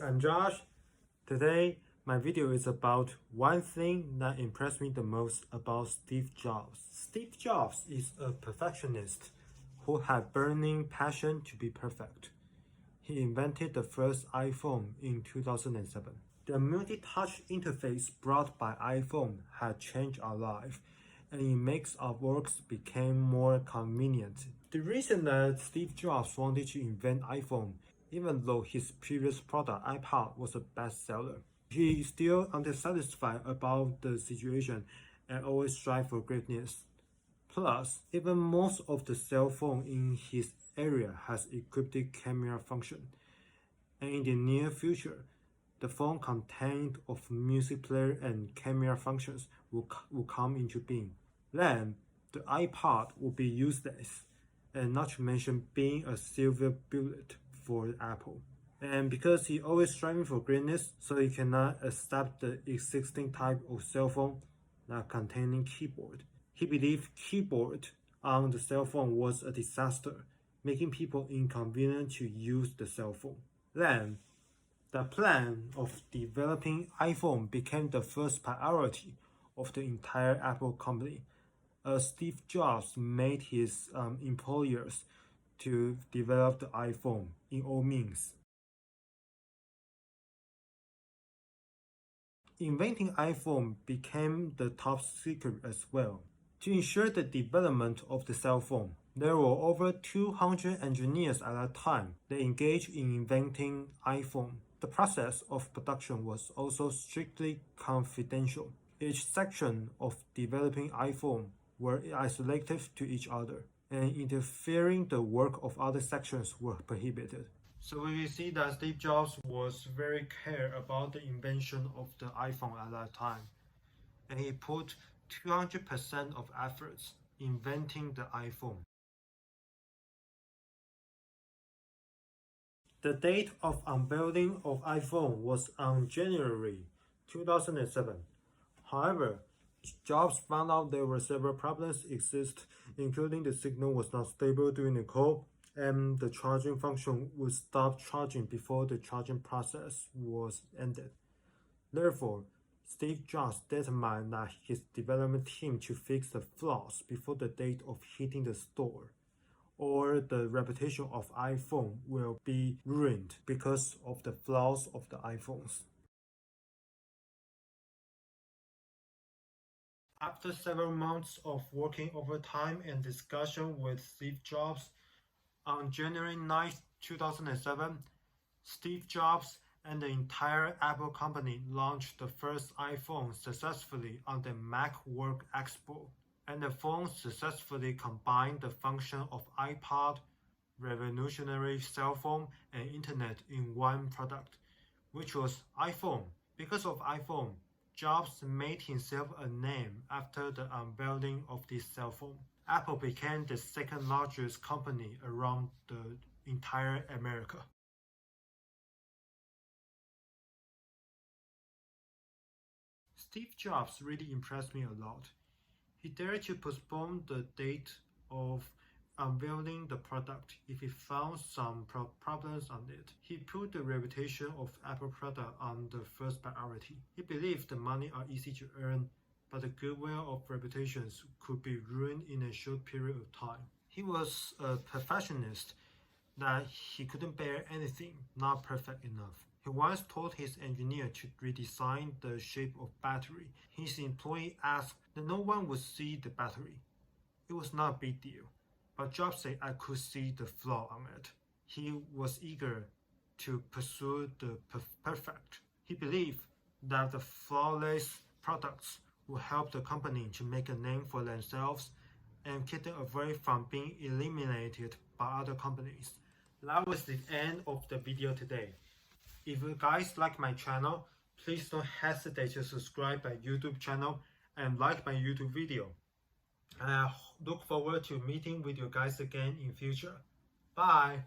I'm Josh. Today, my video is about one thing that impressed me the most about Steve Jobs. Steve Jobs is a perfectionist who had burning passion to be perfect. He invented the first iPhone in 2007. The multi-touch interface brought by iPhone had changed our life, and it makes our works became more convenient. The reason that Steve Jobs wanted to invent iPhone, even though his previous product iPod was a bestseller, he is still unsatisfied about the situation and always strive for greatness. Plus, even most of the cell phone in his area has equipped camera function, and in the near future, the phone contained of music player and camera functions will come into being. Then, the iPod will be useless, and not to mention being a silver bullet for Apple. And because he always striving for greatness, so he cannot accept the existing type of cell phone not containing keyboard. He believed keyboard on the cell phone was a disaster, making people inconvenient to use the cell phone. Then, the plan of developing iPhone became the first priority of the entire Apple company, as Steve Jobs made his employers to develop the iPhone in all means. Inventing iPhone became the top secret as well. To ensure the development of the cell phone, there were over 200 engineers at that time that engaged in inventing iPhone. The process of production was also strictly confidential. Each section of developing iPhone were isolated to each other, and interfering the work of other sections were prohibited. So we will see that Steve Jobs was very care about the invention of the iPhone at that time, and he put 200% of efforts inventing the iPhone. The date of unveiling of iPhone was on January 2007. However, Jobs found out there were several problems exist, including the signal was not stable during the call, and the charging function would stop charging before the charging process was ended. Therefore, Steve Jobs determined that his development team to fix the flaws before the date of hitting the store, or the reputation of iPhone will be ruined because of the flaws of the iPhones. After several months of working overtime and discussion with Steve Jobs, on January 9, 2007, Steve Jobs and the entire Apple company launched the first iPhone successfully on the Macworld Expo, and the phone successfully combined the function of iPod, revolutionary cell phone, and internet in one product, which was iPhone. Because of iPhone, Jobs made himself a name after the unveiling of this cell phone. Apple became the second largest company around the entire America. Steve Jobs really impressed me a lot. He dared to postpone the date of unveiling the product if he found some problems on it. He put the reputation of Apple product on the first priority. He believed the money are easy to earn, but the goodwill of reputations could be ruined in a short period of time. He was a perfectionist that he couldn't bear anything not perfect enough. He once told his engineer to redesign the shape of battery. His employee asked that no one would see the battery. It was not a big deal, but Jobs said I could see the flaw on it. He was eager to pursue the perfect. He believed that the flawless products will help the company to make a name for themselves and keep them away from being eliminated by other companies. That was the end of the video today. If you guys like my channel, please don't hesitate to subscribe my YouTube channel and like my YouTube video. And I look forward to meeting with you guys again in future. Bye!